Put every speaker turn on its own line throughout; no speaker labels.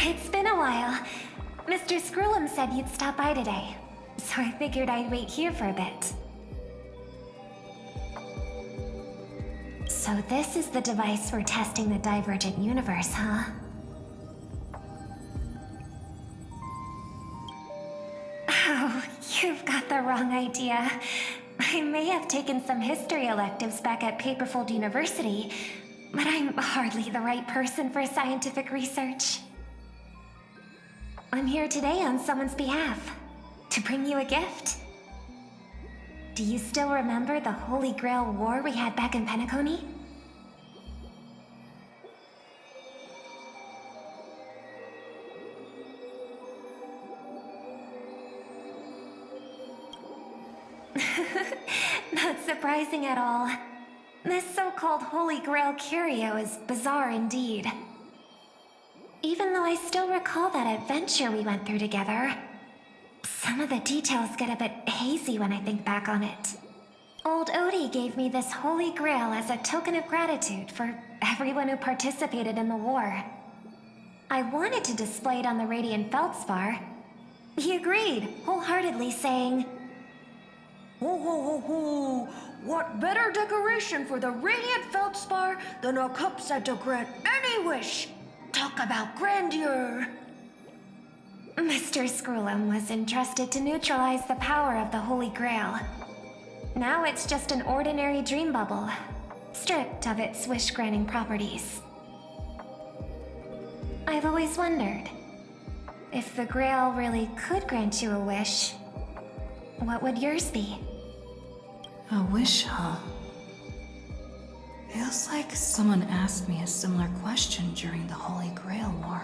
It's been a while. Mr. Scrollum said you'd stop by today, so I figured I'd wait here for a bit. So this is the device for testing the divergent universe, huh? Oh, you've got the wrong idea. I may have taken some history electives back at Paperfold University, but I'm hardly the right person for scientific research. I'm here today on someone's behalf, to bring you a gift. Do you still remember the Holy Grail War we had back in Penacony? Not surprising at all. This so-called Holy Grail curio is bizarre indeed. Even though I still recall that adventure we went through together, some of the details get a bit hazy when I think back on it. Old Odie gave me this Holy Grail as a token of gratitude for everyone who participated in the war. I wanted to display it on the Radiant Feldspar. He agreed, wholeheartedly saying,
Ho ho ho ho! What better decoration for the Radiant Feldspar than a cup set to grant any wish? Talk about grandeur!
Mr. Scrollum was entrusted to neutralize the power of the Holy Grail. Now it's just an ordinary dream bubble, stripped of its wish-granting properties. I've always wondered, if the Grail really could grant you a wish, what would yours be?
A wish, huh? Feels like someone asked me a similar question during the Holy Grail War.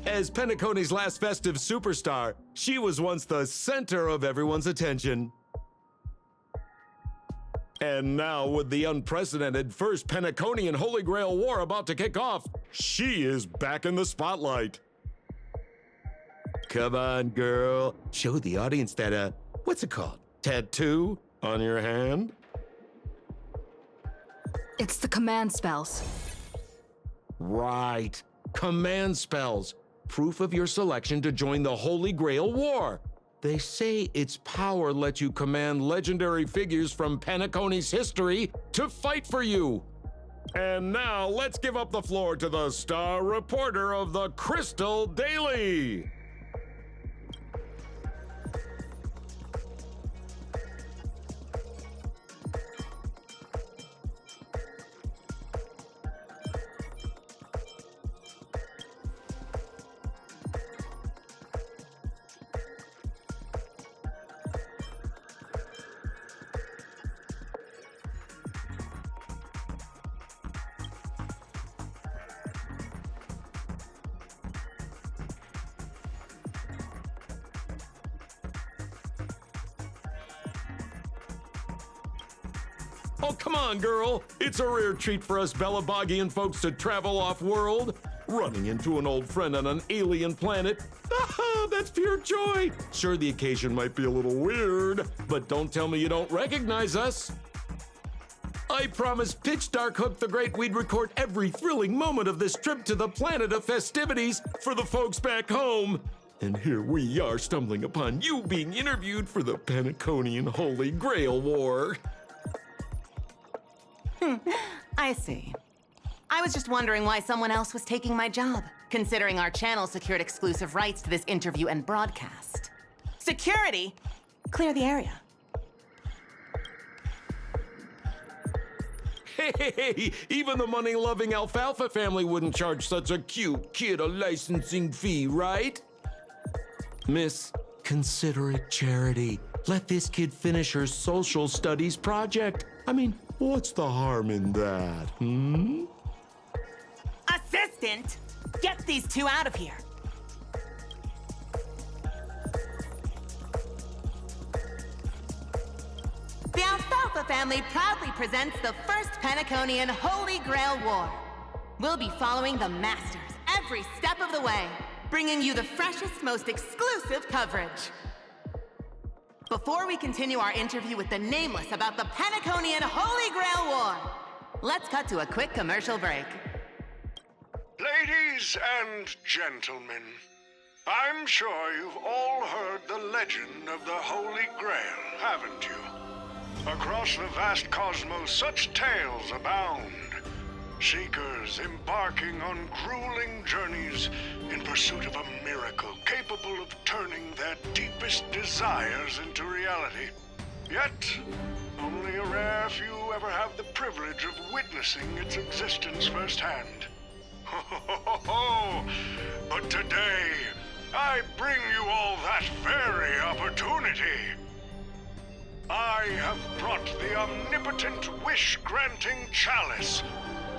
As Penacony's last festive superstar, she was once the center of everyone's attention. And now, with the unprecedented First Penaconian Holy Grail War about to kick off, she is back in the spotlight. Come on, girl. Show the audience that, what's it called? Tattoo on your hand?
It's the command spells.
Right. Command spells. Proof of your selection to join the Holy Grail War. They say its power lets you command legendary figures from Penacony's history to fight for you. And now let's give up the floor to the star reporter of the Crystal Daily. Oh, come on, girl. It's a rare treat for us Bellabogian folks to travel off-world. Running into an old friend on an alien planet. Ah, that's pure joy. Sure, the occasion might be a little weird, but don't tell me you don't recognize us. I promised Pitch Dark Hook the Great we'd record every thrilling moment of this trip to the planet of festivities for the folks back home. And here we are stumbling upon you being interviewed for the Penaconian Holy Grail War.
I see. I was just wondering why someone else was taking my job, considering our channel secured exclusive rights to this interview and broadcast. Security! Clear the area.
Hey, even the money-loving Alfalfa family wouldn't charge such a cute kid a licensing fee, right? Miss, consider it charity. Let this kid finish her social studies project. I mean, what's the harm in that,
Assistant! Get these two out of here! The Alfalfa family proudly presents the First Penaconian Holy Grail War. We'll be following the masters every step of the way, bringing you the freshest, most exclusive coverage. Before we continue our interview with the Nameless about the Penaconian Holy Grail War, let's cut to a quick commercial break.
Ladies and gentlemen, I'm sure you've all heard the legend of the Holy Grail, haven't you? Across the vast cosmos, such tales abound. Seekers embarking on grueling journeys in pursuit of a miracle capable of turning their deepest desires into reality. Yet, only a rare few ever have the privilege of witnessing its existence firsthand. But today, I bring you all that very opportunity. I have brought the omnipotent wish-granting chalice,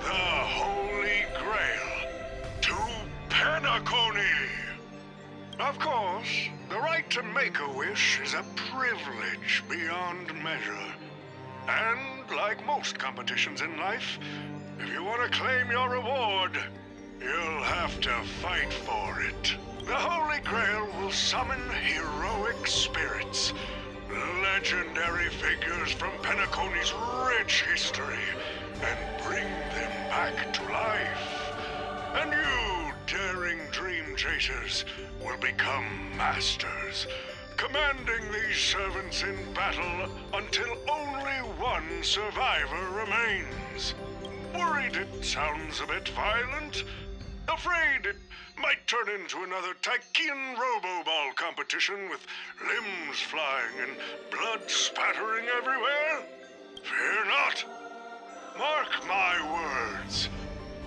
the Holy Grail, to Penacony. Of course, the right to make a wish is a privilege beyond measure. And like most competitions in life, if you want to claim your reward, you'll have to fight for it. The Holy Grail will summon heroic spirits, legendary figures from Penacony's rich history, and bring them back to life. And you, daring dream chasers, will become masters, commanding these servants in battle until only one survivor remains. Worried it sounds a bit violent? Afraid it might turn into another Tychean Robo-Ball competition with limbs flying and blood spattering everywhere? Fear not. Mark my words.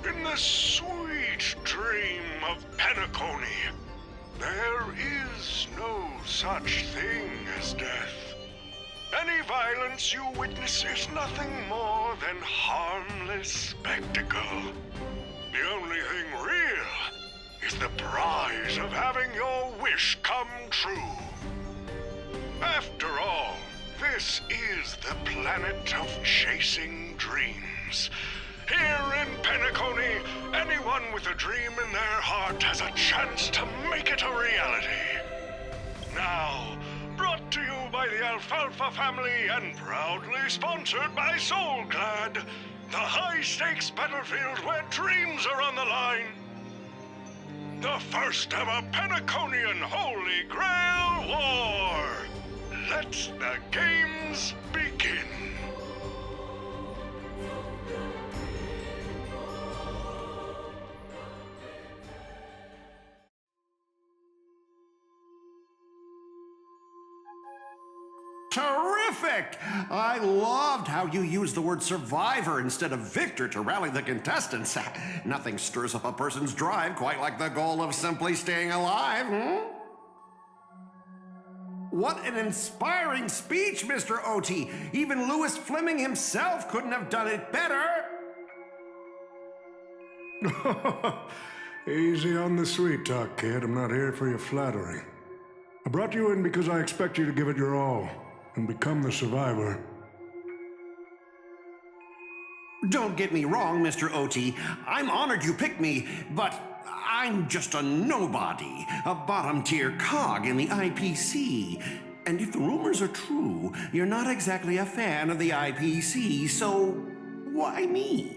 In the sweet dream of Penacony, there is no such thing as death. Any violence you witness is nothing more than harmless spectacle. The only thing real is the prize of having your wish come true. After all, this is the planet of chasing dreams. Here in Penacony, anyone with a dream in their heart has a chance to make it a reality. Now, brought to you by the Alfalfa family and proudly sponsored by Soulclad, the high-stakes battlefield where dreams are on the line. The first ever Penaconian Holy Grail War. Let the games begin.
Terrific! I loved how you used the word survivor instead of victor to rally the contestants. Nothing stirs up a person's drive quite like the goal of simply staying alive, What an inspiring speech, Mr. O.T. Even Louis Fleming himself couldn't have done it better.
Easy on the sweet talk, kid. I'm not here for your flattery. I brought you in because I expect you to give it your all and become the survivor.
Don't get me wrong, Mr. O.T. I'm honored you picked me, but I'm just a nobody, a bottom-tier cog in the IPC. And if the rumors are true, you're not exactly a fan of the IPC, so why me?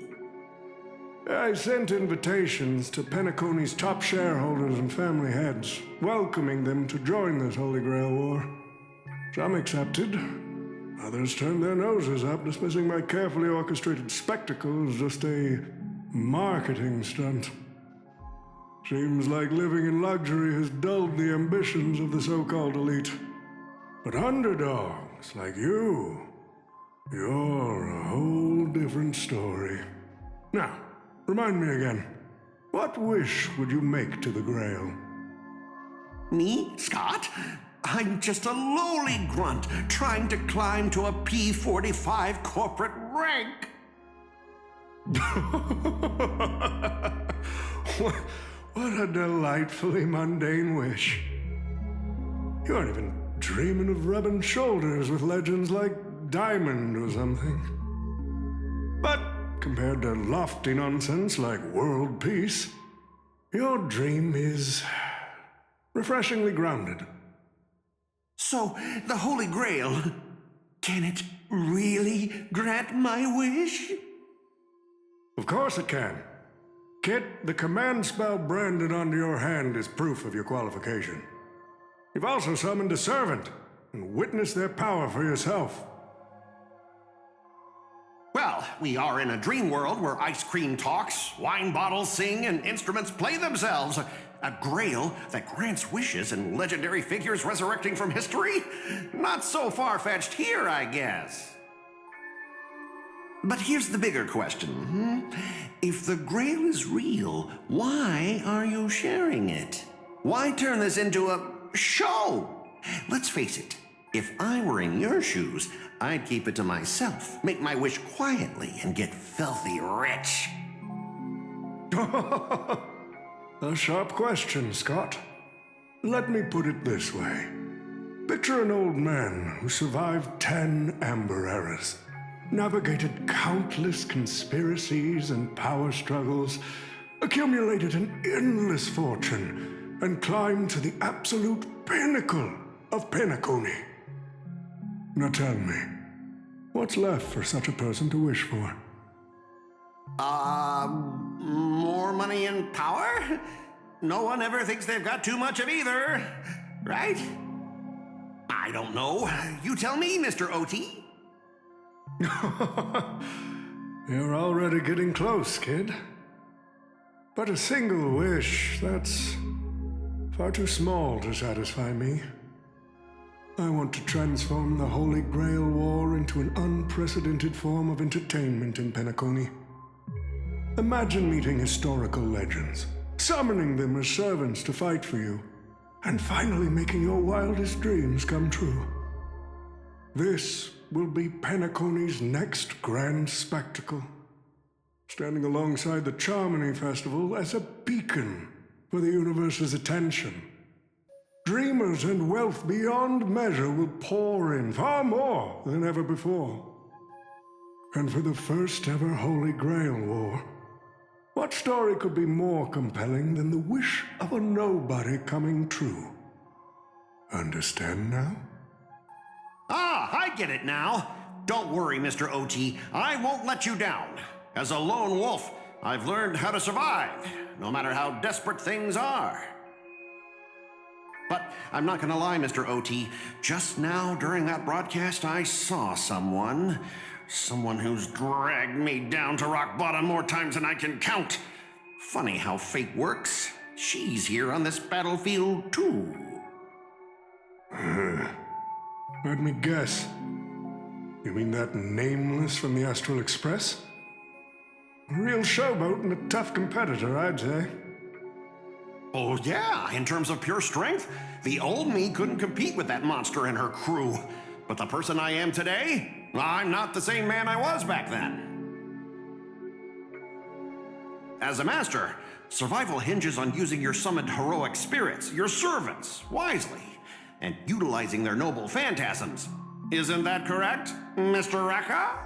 I sent invitations to Penacony's top shareholders and family heads, welcoming them to join this Holy Grail War. Some accepted. Others turned their noses up, dismissing my carefully orchestrated spectacle as just a marketing stunt. Seems like living in luxury has dulled the ambitions of the so-called elite. But underdogs like you're a whole different story. Now, remind me again, what wish would you make to the Grail?
Me, Scott? I'm just a lowly grunt trying to climb to a P45 corporate rank.
What a delightfully mundane wish. You aren't even dreaming of rubbing shoulders with legends like Diamond or something. But compared to lofty nonsense like world peace. Your dream is refreshingly grounded.
So, the Holy Grail, can it really grant my wish?
Of course it can. Kit, the command spell branded onto your hand is proof of your qualification. You've also summoned a servant and witnessed their power for yourself.
Well, we are in a dream world where ice cream talks, wine bottles sing, and instruments play themselves. A grail that grants wishes and legendary figures resurrecting from history? Not so far-fetched here, I guess. But here's the bigger question. If the grail is real, why are you sharing it? Why turn this into a show? Let's face it, if I were in your shoes, I'd keep it to myself, make my wish quietly, and get filthy rich.
A sharp question, Scott. Let me put it this way. Picture an old man who survived 10 Amber Eras, navigated countless conspiracies and power struggles, accumulated an endless fortune, and climbed to the absolute pinnacle of Penacony. Now tell me, what's left for such a person to wish for?
More money and power? No one ever thinks they've got too much of either, right? I don't know. You tell me, Mr. OT.
You're already getting close, kid. But a single wish, that's far too small to satisfy me. I want to transform the Holy Grail War into an unprecedented form of entertainment in Penacony. Imagine meeting historical legends, summoning them as servants to fight for you, and finally making your wildest dreams come true. This will be Penacony's next grand spectacle, standing alongside the Charmony Festival as a beacon for the universe's attention. Dreamers and wealth beyond measure will pour in, far more than ever before. And for the first ever Holy Grail War, what story could be more compelling than the wish of a nobody coming true? Understand now?
Ah, I get it now. Don't worry, Mr. OT. I won't let you down. As a lone wolf, I've learned how to survive, no matter how desperate things are. But I'm not gonna lie, Mr. OT. Just now, during that broadcast, I saw someone who's dragged me down to rock bottom more times than I can count. Funny how fate works. She's here on this battlefield, too.
Let me guess. You mean that nameless from the Astral Express? A real showboat and a tough competitor, I'd say.
Oh, yeah, in terms of pure strength, the old me couldn't compete with that monster and her crew. But the person I am today, I'm not the same man I was back then. As a master, survival hinges on using your summoned heroic spirits, your servants, wisely, and utilizing their noble phantasms. Isn't that correct, Mr. Rekka?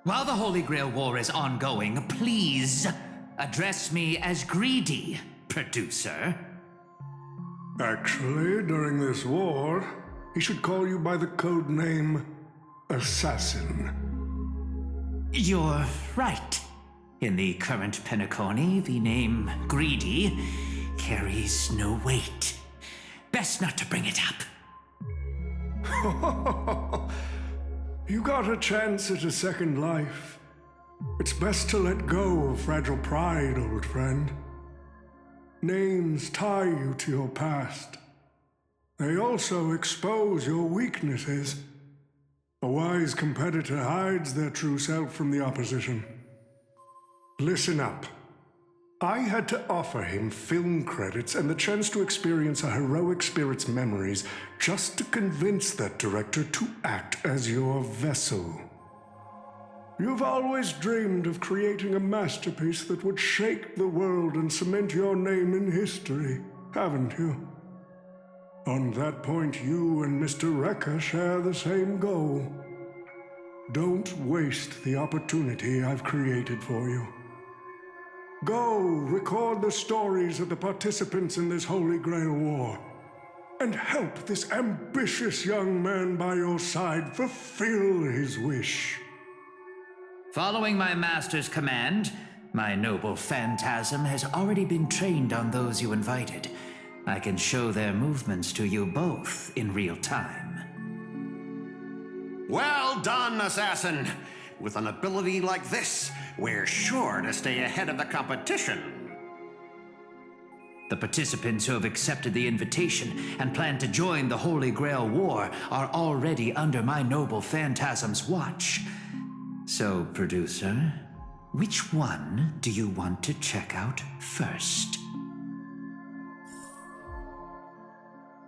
While the Holy Grail War is ongoing, please address me as Greedy, producer.
Actually, during this war, he should call you by the code name Assassin.
You're right. In the current Penacony, the name Greedy carries no weight. Best not to bring it up.
You got a chance at a second life. It's best to let go of fragile pride, old friend. Names tie you to your past. They also expose your weaknesses. A wise competitor hides their true self from the opposition. Listen up. I had to offer him film credits and the chance to experience a heroic spirit's memories just to convince that director to act as your vessel. You've always dreamed of creating a masterpiece that would shake the world and cement your name in history, haven't you? On that point, you and Mr. Rekka share the same goal. Don't waste the opportunity I've created for you. Go record the stories of the participants in this Holy Grail War, and help this ambitious young man by your side fulfill his wish.
Following my master's command, my noble phantasm has already been trained on those you invited. I can show their movements to you both in real time.
Well done, assassin! With an ability like this, we're sure to stay ahead of the competition.
The participants who have accepted the invitation and plan to join the Holy Grail War are already under my noble phantasm's watch. So, producer, which one do you want to check out first?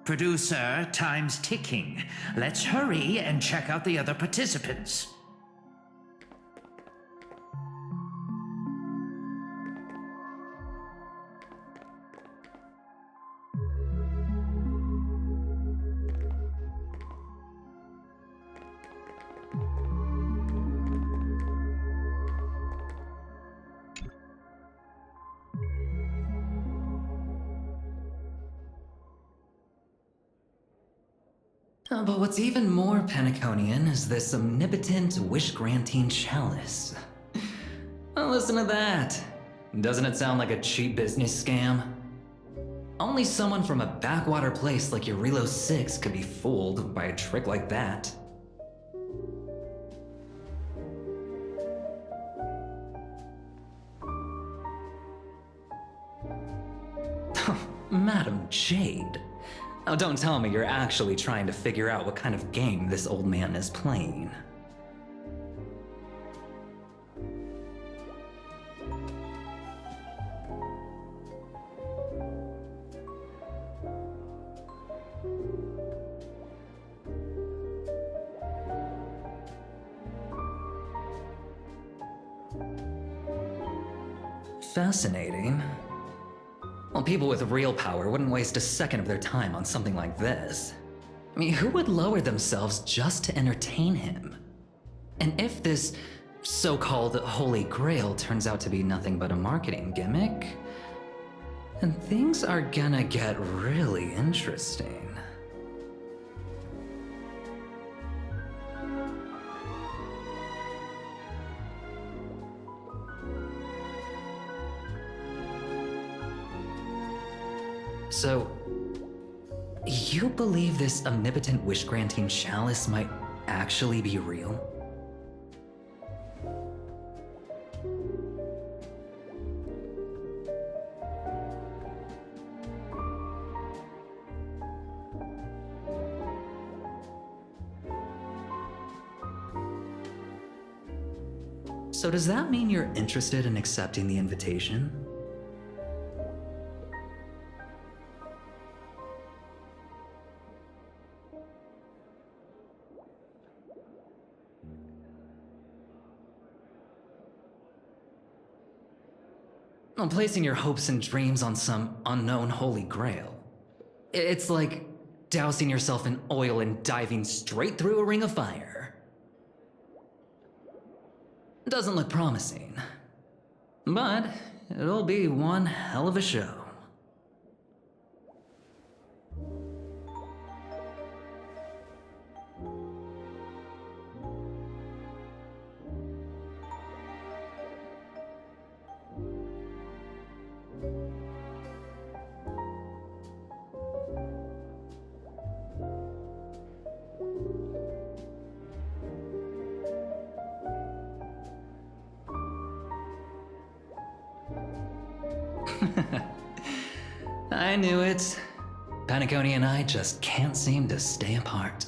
Producer, time's ticking. Let's hurry and check out the other participants.
But what's even more Penaconian is this omnipotent wish-granting chalice. Well, listen to that. Doesn't it sound like a cheap business scam? Only someone from a backwater place like Eurilo 6 could be fooled by a trick like that. Madam Jade. Now don't tell me you're actually trying to figure out what kind of game this old man is playing. Fascinating. Well, people with real power wouldn't waste a second of their time on something like this. I mean, who would lower themselves just to entertain him? And if this so-called Holy Grail turns out to be nothing but a marketing gimmick, then things are gonna get really interesting. So, you believe this omnipotent wish-granting chalice might actually be real? So does that mean you're interested in accepting the invitation? Well, placing your hopes and dreams on some unknown holy grail. It's like dousing yourself in oil and diving straight through a ring of fire. Doesn't look promising, but it'll be one hell of a show. I knew it. Penacony and I just can't seem to stay apart.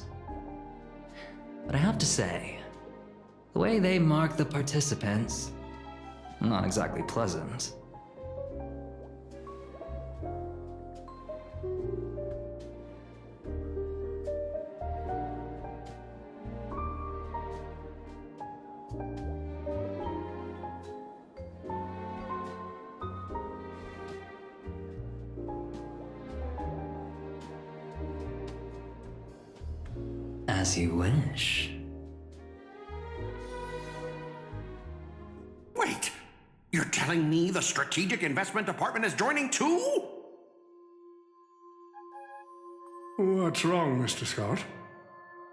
But I have to say, the way they mark the participants, not exactly pleasant. As you wish.
You're telling me the Strategic Investment Department is joining too?
What's wrong, Mr. Scott?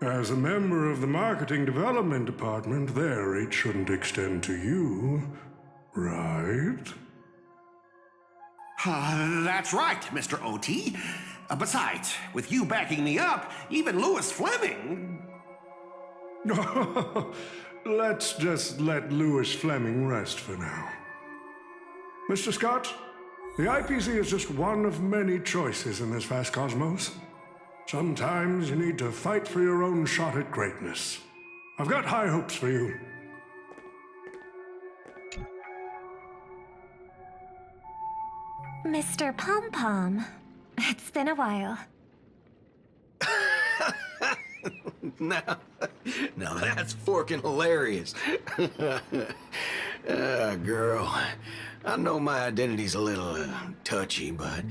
As a member of the Marketing Development Department, their reach shouldn't extend to you, right?
That's right, Mr. OT. Besides, with you backing me up, even Louis Fleming...
Let's just let Louis Fleming rest for now. Mr. Scott, the IPC is just one of many choices in this vast cosmos. Sometimes you need to fight for your own shot at greatness. I've got high hopes for you.
Mr. Pom Pom, it's been a while.
Now that's forking hilarious. Girl, I know my identity's a little touchy, but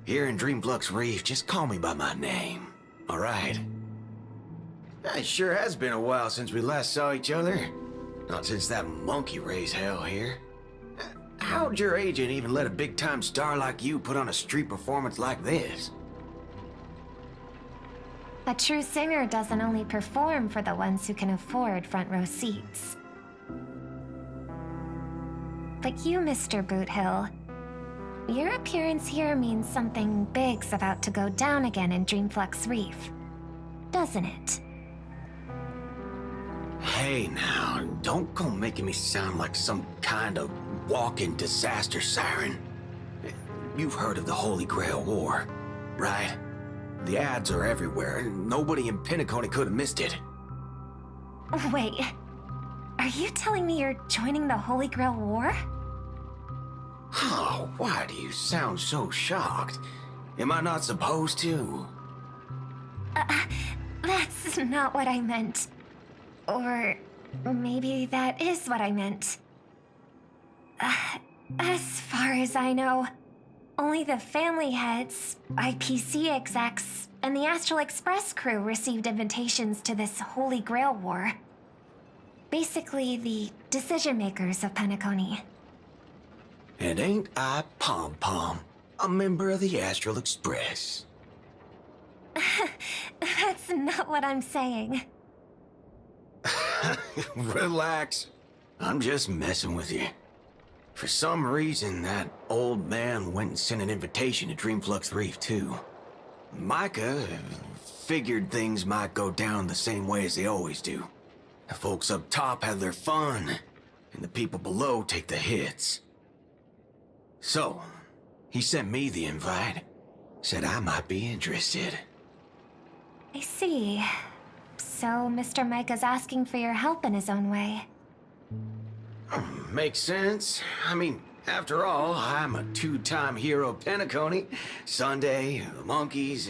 here in Dreamflux Reef, just call me by my name, all right? It sure has been a while since we last saw each other. Not since that monkey raised hell here. How'd your agent even let a big-time star like you put on a street performance like this?
A true singer doesn't only perform for the ones who can afford front row seats. But you, Mr. Boothill, your appearance here means something big's about to go down again in Dreamflux Reef, doesn't it?
Hey now, don't go making me sound like some kind of walking disaster siren. You've heard of the Holy Grail War, right? The ads are everywhere, and nobody in Penacony could have missed it.
Wait, are you telling me you're joining the Holy Grail War?
Oh, why do you sound so shocked? Am I not supposed to?
That's not what I meant. Or maybe that is what I meant. As far as I know, only the family heads, IPC execs, and the Astral Express crew received invitations to this Holy Grail War. Basically, the decision makers of Penacony.
And ain't I Pom Pom, a member of the Astral Express?
That's not what I'm saying.
Relax. I'm just messing with you. For some reason, that old man went and sent an invitation to Dreamflux Reef, too. Micah figured things might go down the same way as they always do. The folks up top have their fun, and the people below take the hits. So, he sent me the invite. Said I might be interested.
I see. So Mr. Micah's asking for your help in his own way.
Makes sense. I mean, after all, I'm a two-time hero of Penacony. Sunday, the monkeys.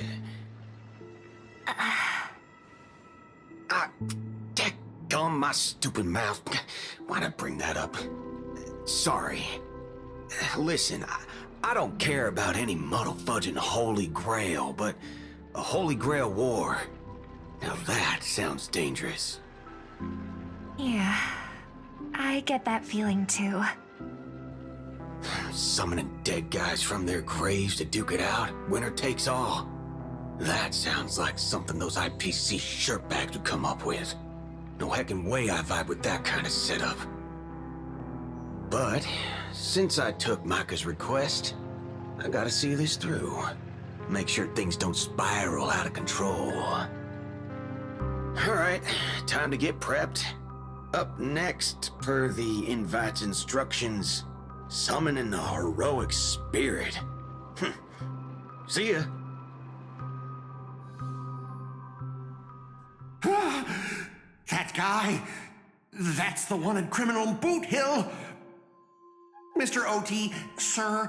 Dadgum my stupid mouth. Why'd I bring that up? Sorry. Listen, I don't care about any muddle-fudging Holy Grail, but a Holy Grail War. Now that sounds dangerous.
Yeah, I get that feeling too.
Summoning dead guys from their graves to duke it out, winner takes all. That sounds like something those IPC shirtbags would come up with. No heckin' way I vibe with that kind of setup. But, since I took Micah's request, I gotta see this through. Make sure things don't spiral out of control. Alright, time to get prepped. Up next, per the invite's instructions, summoning the heroic spirit. See ya.
That guy, that's the one in Criminal Boot Hill. Mr. OT, sir,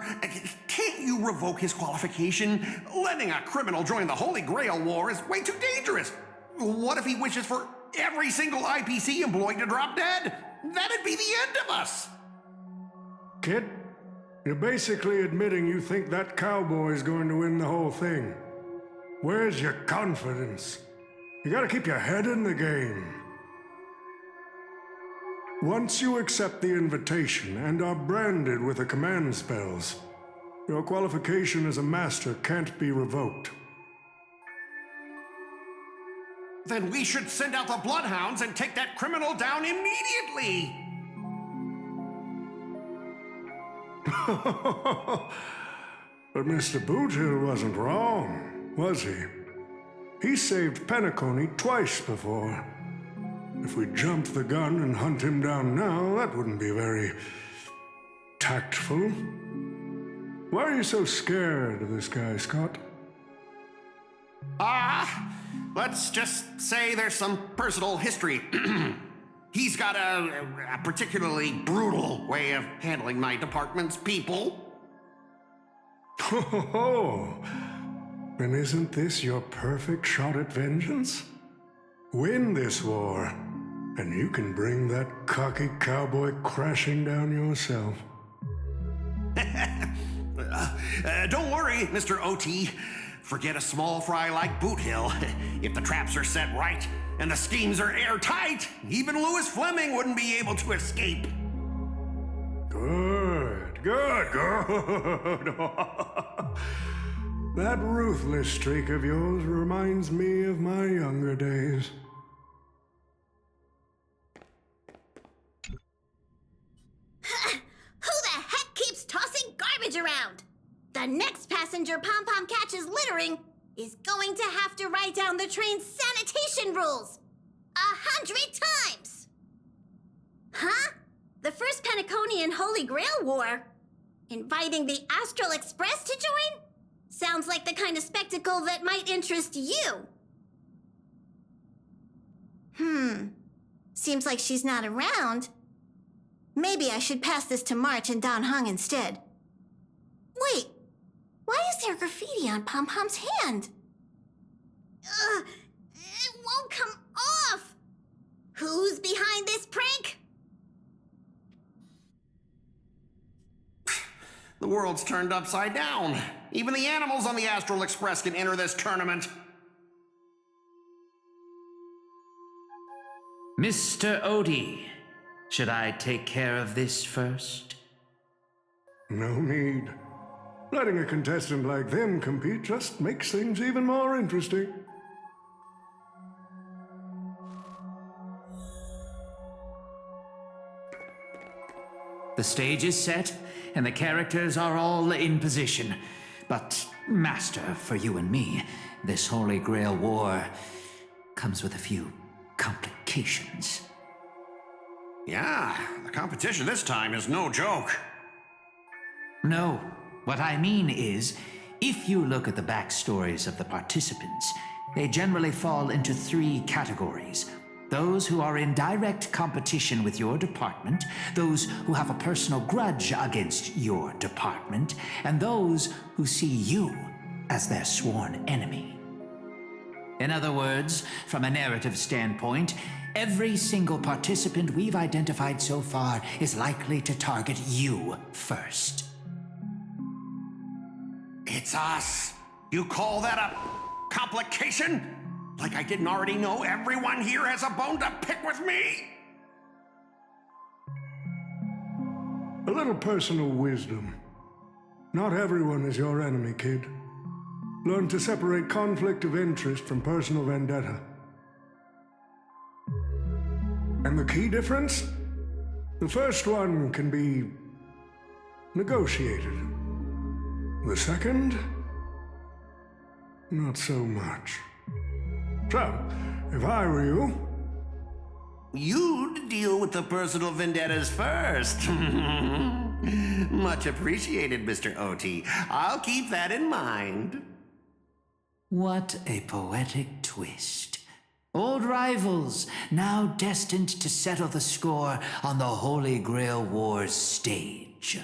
can't you revoke his qualification? Letting a criminal join the Holy Grail War is way too dangerous. What if he wishes for every single IPC employee to drop dead? That'd be the end of us.
Kid, you're basically admitting you think that cowboy is going to win the whole thing. Where's your confidence? You gotta keep your head in the game. Once you accept the invitation and are branded with the command spells, your qualification as a master can't be revoked.
Then we should send out the bloodhounds and take that criminal down immediately!
But Mr. Boothill wasn't wrong, was he? He saved Penacony twice before. If we jumped the gun and hunt him down now, that wouldn't be very tactful. Why are you so scared of this guy, Scott?
Let's just say there's some personal history. He's got a particularly brutal way of handling my department's people.
Oh, then isn't this your perfect shot at vengeance? Win this war, and you can bring that cocky cowboy crashing down yourself.
Don't worry, Mr. OT. Forget a small fry like Boothill. If the traps are set right and the schemes are airtight, even Louis Fleming wouldn't be able to escape.
Good. That ruthless streak of yours reminds me of my younger days.
Who the heck keeps tossing garbage around? The next passenger Pom-Pom catches littering is going to have to write down the train's sanitation rules 100 times! Huh? The first Penaconian Holy Grail War? Inviting the Astral Express to join? Sounds like the kind of spectacle that might interest you. Seems like she's not around. Maybe I should pass this to March and Don Hung instead. Wait, why is there graffiti on Pom-Pom's hand? It won't come off! Who's behind this prank?
The world's turned upside down. Even the animals on the Astral Express can enter this tournament.
Mr. Odie, should I take care of this first?
No need. Letting a contestant like them compete just makes things even more interesting.
The stage is set, and the characters are all in position. But, Master, for you and me, this Holy Grail War comes with a few complications.
Yeah, the competition this time is no joke.
No, what I mean is, if you look at the backstories of the participants, they generally fall into 3 categories. Those who are in direct competition with your department, those who have a personal grudge against your department, and those who see you as their sworn enemy. In other words, from a narrative standpoint, every single participant we've identified so far is likely to target you first.
It's us. You call that a complication? Like I didn't already know everyone here has a bone to pick with me?
A little personal wisdom. Not everyone is your enemy, kid. Learn to separate conflict of interest from personal vendetta. And the key difference? The first one can be negotiated. The second? Not so much. So, if I were you...
You'd deal with the personal vendettas first. Much appreciated, Mr. OT. I'll keep that in mind.
What a poetic twist. Old rivals, now destined to settle the score on the Holy Grail War's stage.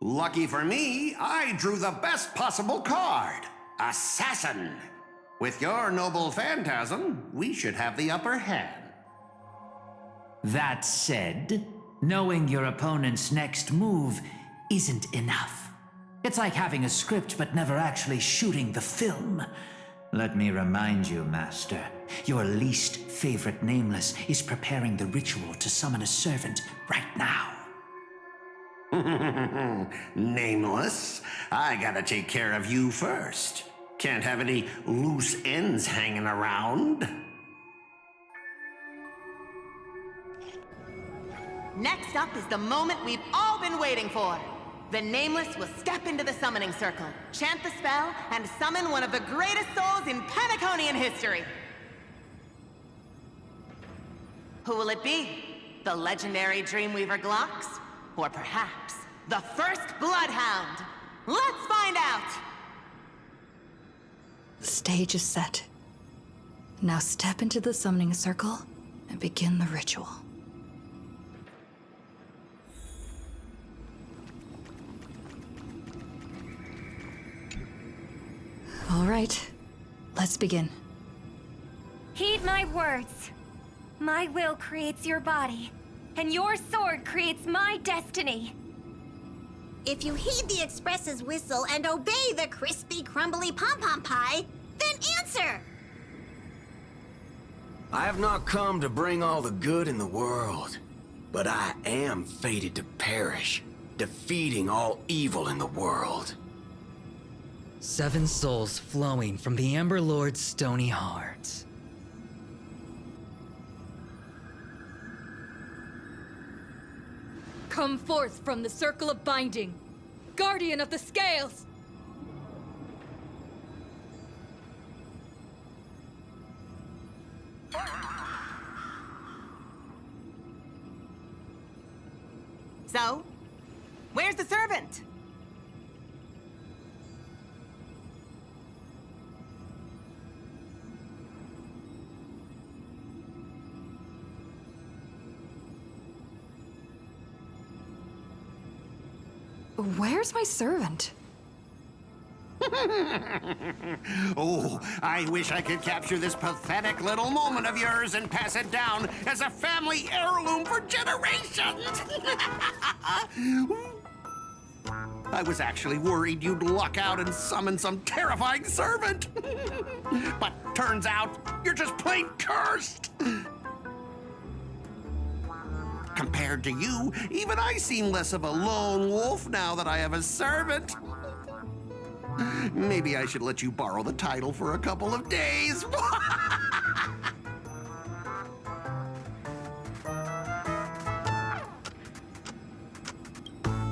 Lucky for me, I drew the best possible card. Assassin. With your noble phantasm, we should have the upper hand.
That said, knowing your opponent's next move isn't enough. It's like having a script but never actually shooting the film. Let me remind you, Master. Your least favorite Nameless is preparing the ritual to summon a servant right now.
Nameless, I gotta take care of you first. Can't have any loose ends hanging around.
Next up is the moment we've all been waiting for. The Nameless will step into the summoning circle, chant the spell, and summon one of the greatest souls in Penaconian history. Who will it be? The legendary Dreamweaver Glocks? Or perhaps the first Bloodhound? Let's find out!
The stage is set. Now step into the summoning circle and begin the ritual. All right, let's begin.
Heed my words. My will creates your body, and your sword creates my destiny.
If you heed the Express's whistle and obey the crispy, crumbly pom-pom pie, then answer!
I have not come to bring all the good in the world, but I am fated to perish, defeating all evil in the world.
7 souls flowing from the Ember Lord's stony heart.
Come forth from the circle of binding, guardian of the scales!
So, where's the servant?
Where's my servant?
Oh, I wish I could capture this pathetic little moment of yours and pass it down as a family heirloom for generations. I was actually worried you'd luck out and summon some terrifying servant. But turns out you're just plain cursed. Compared to you, even I seem less of a lone wolf now that I have a servant. Maybe I should let you borrow the title for a couple of days.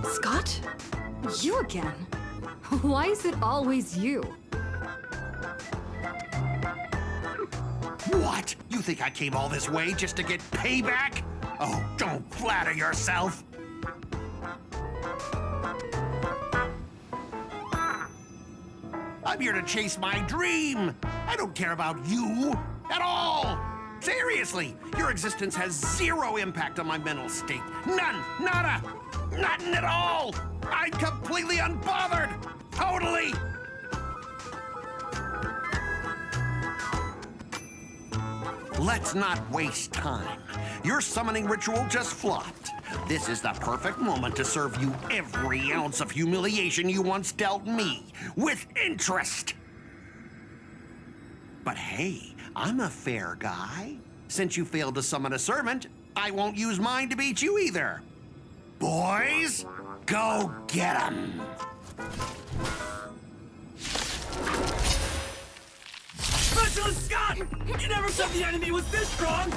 Scott? You again? Why is it always you?
What? You think I came all this way just to get payback? Oh, don't flatter yourself. I'm here to chase my dream. I don't care about you at all. Seriously, your existence has zero impact on my mental state. None, nada, nothing at all. I'm completely unbothered. Totally. Let's not waste time. Your summoning ritual just flopped. This is the perfect moment to serve you every ounce of humiliation you once dealt me, with interest. But hey, I'm a fair guy. Since you failed to summon a servant, I won't use mine to beat you either. Boys, go get 'em.
Specialist Scott! You never said the enemy was this strong!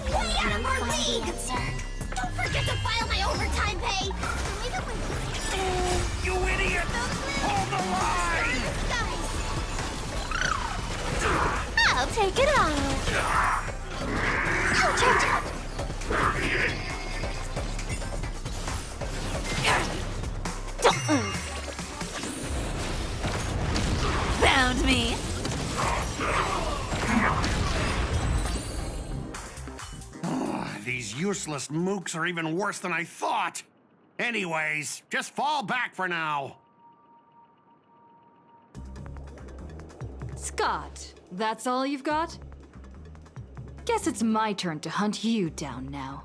Way out of our league! Don't forget to file my overtime pay!
You idiot! Hold the line!
I'll take it on. Found me.
These useless mooks are even worse than I thought. Anyways, just fall back for now.
Scott, that's all you've got? Guess it's my turn to hunt you down now.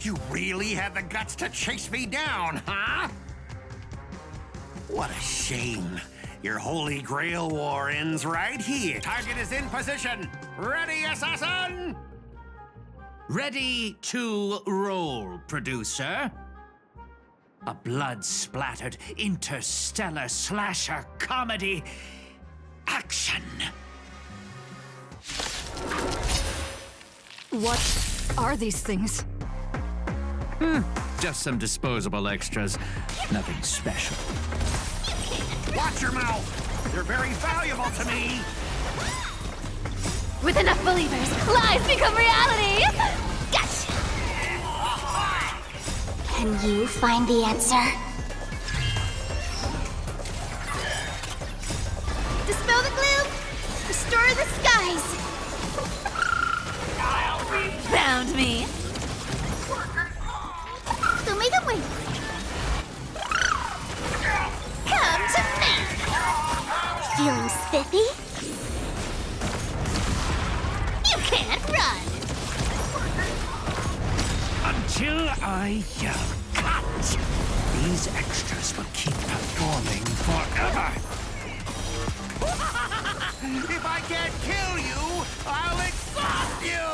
You really had the guts to chase me down, huh? What a shame. Your Holy Grail war ends right here. Target is in position. Ready, assassin?
Ready to roll, producer. A blood-splattered interstellar slasher comedy. Action!
What are these things?
Just some disposable extras. Nothing special.
Watch your mouth. You're very valuable to me.
With enough believers, lies become reality! Gotcha! Can you find the answer? Dispel the gloom! Restore the skies! Found me! Show me the way! Come to me! Feeling spiffy? You can't run!
Until I yell cut! These extras will keep performing forever!
If I can't kill you, I'll exhaust you!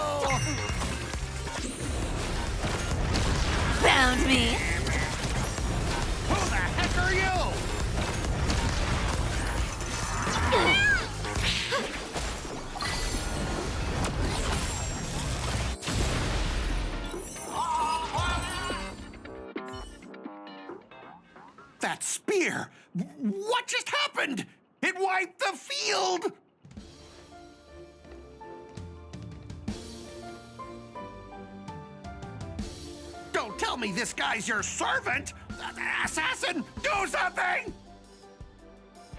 Found me!
Who the heck are you? That spear! What just happened? It wiped the field! Don't tell me this guy's your servant! Assassin, do something!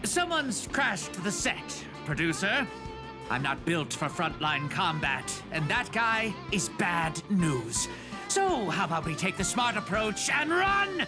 Someone's crashed the set, producer. I'm not built for frontline combat, and that guy is bad news. So, how about we take the smart approach and run?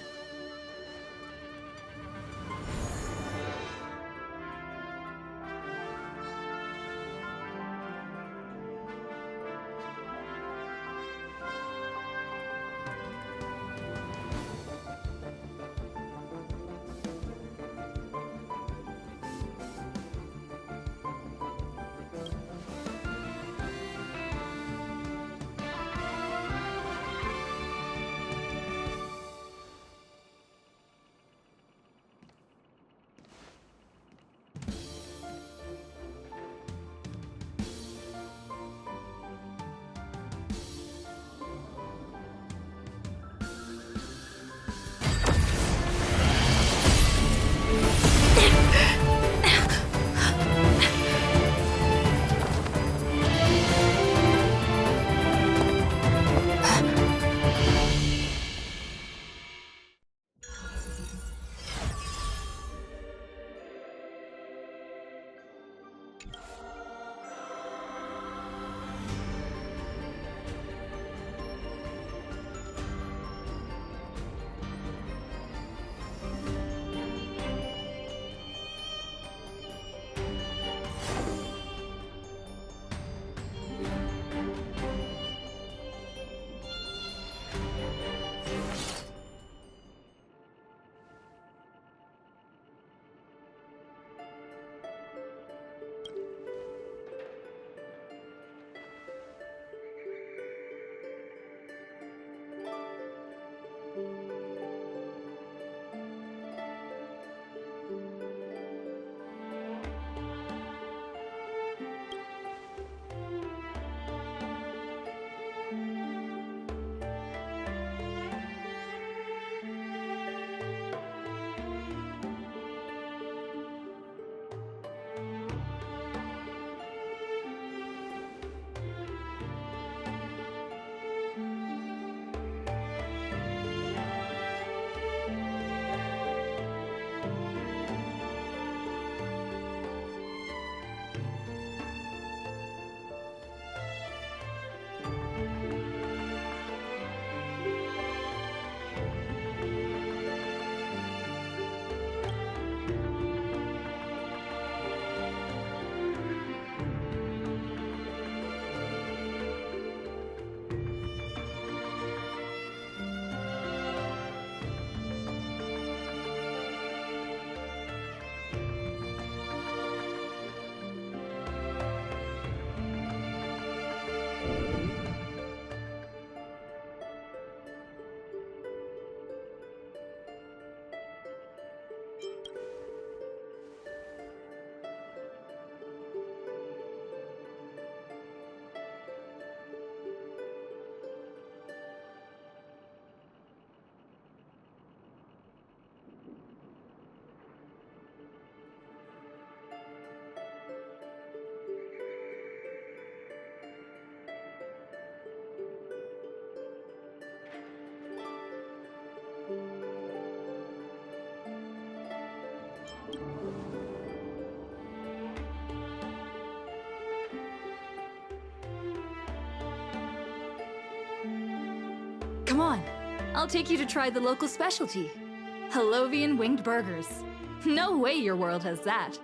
Come on, I'll take you to try the local specialty. Halovian winged burgers. No way your world has that.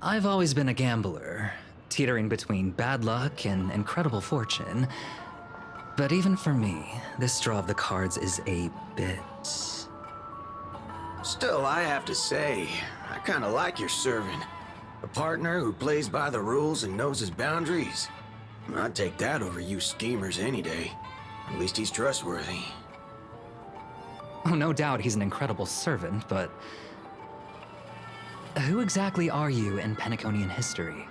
I've always been a gambler, teetering between bad luck and incredible fortune. But even for me, this draw of the cards is a bit...
Still, I have to say, I kinda like your servant. A partner who plays by the rules and knows his boundaries. I'd take that over you schemers any day. At least he's trustworthy.
Oh, no doubt he's an incredible servant, but... who exactly are you in Penaconian history?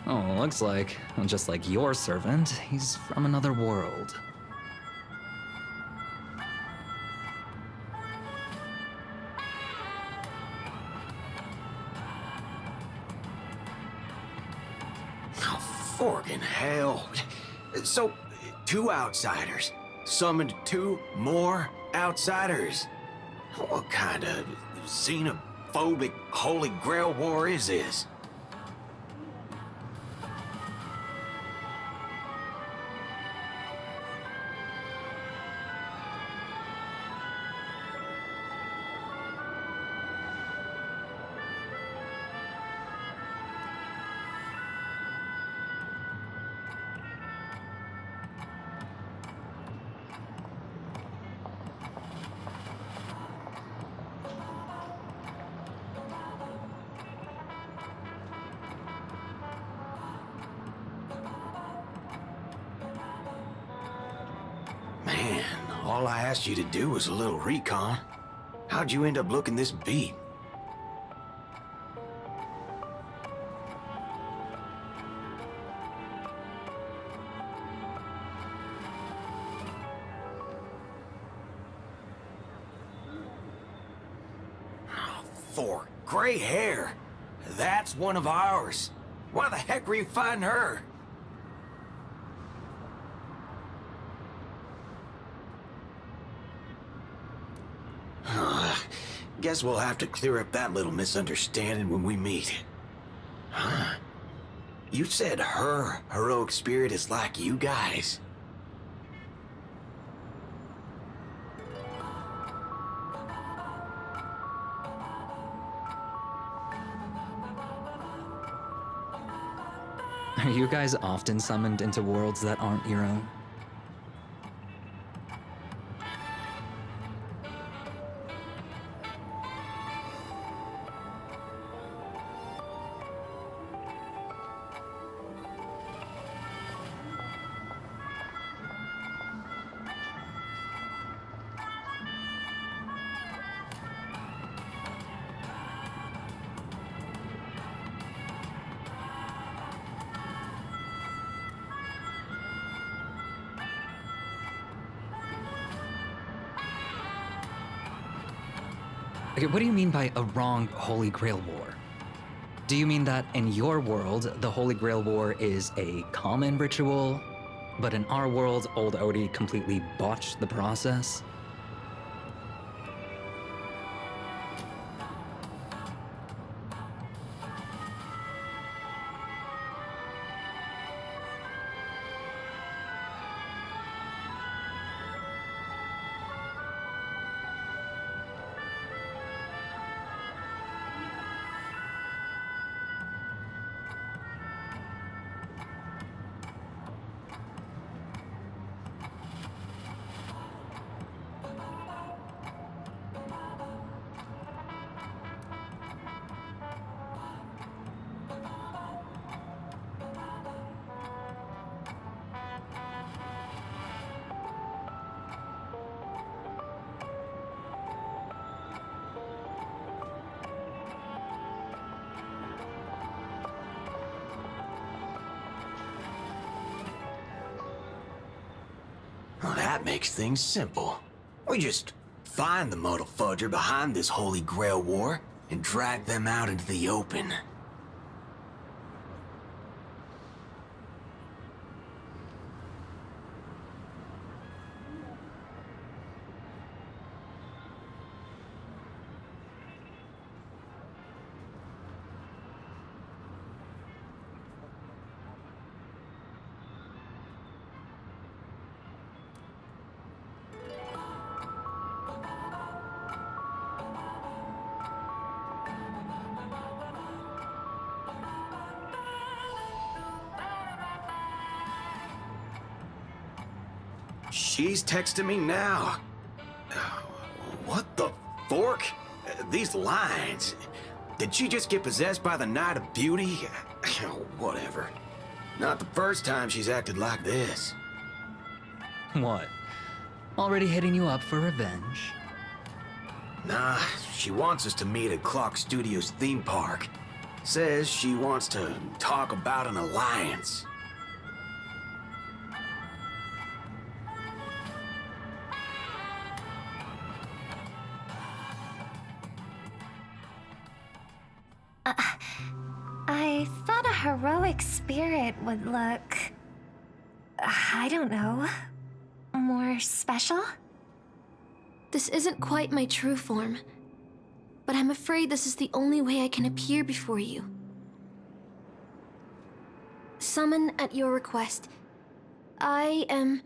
Oh, looks like, just like your servant, he's from another world.
Oh, forkin' hell. So, 2 outsiders summoned 2 more outsiders. What kind of xenophobic Holy Grail war is this? Man, all I asked you to do was a little recon. How'd you end up looking this beat? For gray hair. That's one of ours. Why the heck were you fighting her? Guess we'll have to clear up that little misunderstanding when we meet. Huh? You said her heroic spirit is like you guys.
Are you guys often summoned into worlds that aren't your own? Okay, what do you mean by a wrong Holy Grail War? Do you mean that in your world, the Holy Grail War is a common ritual, but in our world, old Odie completely botched the process?
Well, that makes things simple. We just find the muddle fudger behind this Holy Grail War and drag them out into the open. She's texting me now. What the fork? These lines. Did she just get possessed by the Night of Beauty? Whatever. Not the first time she's acted like this.
What? Already hitting you up for revenge?
Nah, she wants us to meet at Clock Studios theme park. Says she wants to talk about an alliance.
I thought a heroic spirit would look... I don't know... more special?
This isn't quite my true form, but I'm afraid this is the only way I can appear before you. Summon at your request. I am...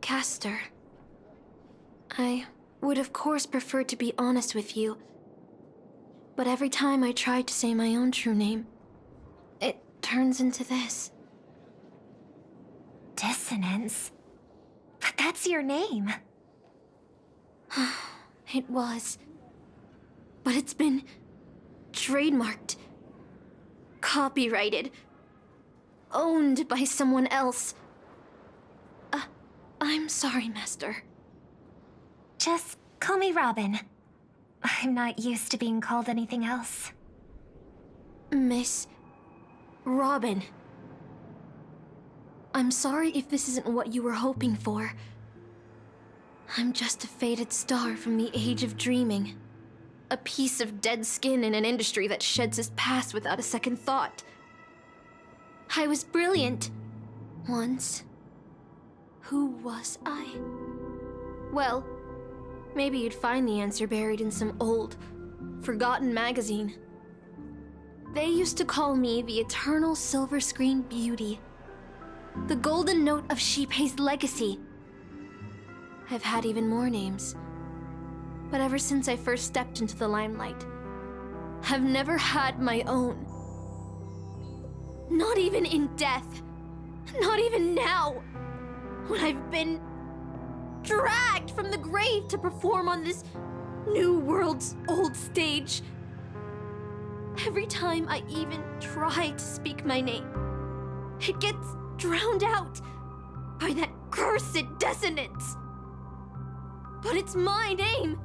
Castor. I would of course prefer to be honest with you, but every time I try to say my own true name, it turns into this.
Dissonance? But that's your name.
It was. But it's been trademarked, copyrighted, owned by someone else. I'm sorry, Master.
Just call me Robin. I'm not used to being called anything else.
Miss Robin. I'm sorry if this isn't what you were hoping for. I'm just a faded star from the age of dreaming. A piece of dead skin in an industry that sheds its past without a second thought. I was brilliant. Once. Who was I? Well, maybe you'd find the answer buried in some old, forgotten magazine. They used to call me the Eternal Silver Screen Beauty. The Golden Note of Shipei's legacy. I've had even more names. But ever since I first stepped into the limelight, I've never had my own. Not even in death. Not even now. When I've been dragged from the grave to perform on this new world's old stage. Every time I even try to speak my name, it gets drowned out by that cursed dissonance. But it's my name.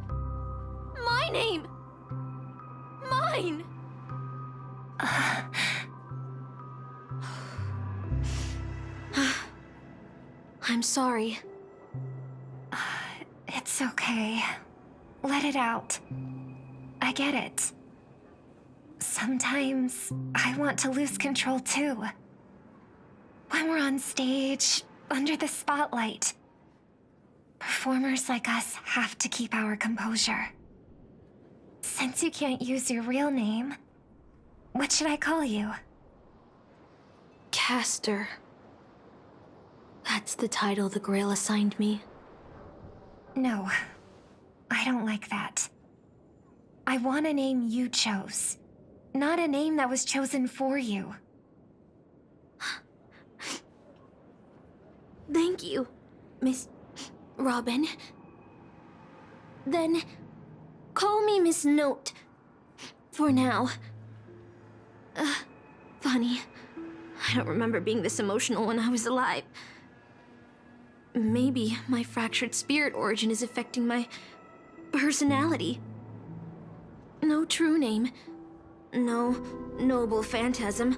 My name. Mine. I'm sorry.
It's okay. Let it out. I get it. Sometimes I want to lose control too. When we're on stage, under the spotlight, performers like us have to keep our composure. Since you can't use your real name, what should I call you?
Castor. That's the title the Grail assigned me.
No, I don't like that. I want a name you chose, not a name that was chosen for you.
Thank you, Miss Robin. Then, call me Miss Note. For now. Funny. I don't remember being this emotional when I was alive. Maybe my fractured spirit origin is affecting my personality. No true name. No noble phantasm.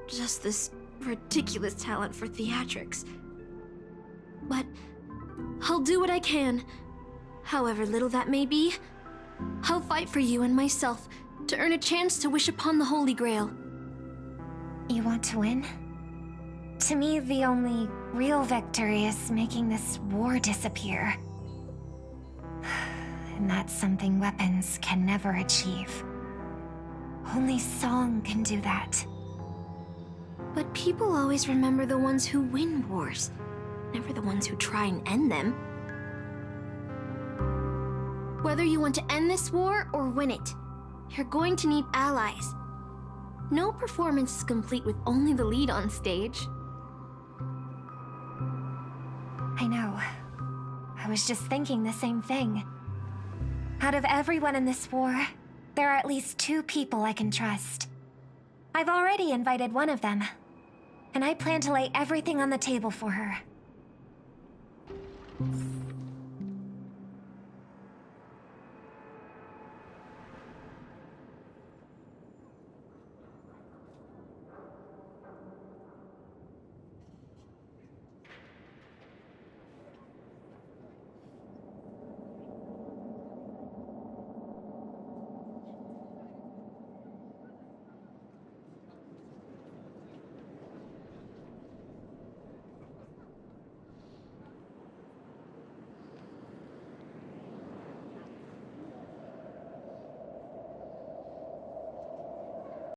Just this ridiculous talent for theatrics. But I'll do what I can. However little that may be, I'll fight for you and myself to earn a chance to wish upon the Holy Grail.
You want to win? To me, the only real victory is making this war disappear. And that's something weapons can never achieve. Only song can do that.
But people always remember the ones who win wars, never the ones who try and end them. Whether you want to end this war or win it, you're going to need allies. No performance is complete with only the lead on stage.
I know. I was just thinking the same thing. Out of everyone in this war, there are at least 2 people I can trust. I've already invited one of them, and I plan to lay everything on the table for her.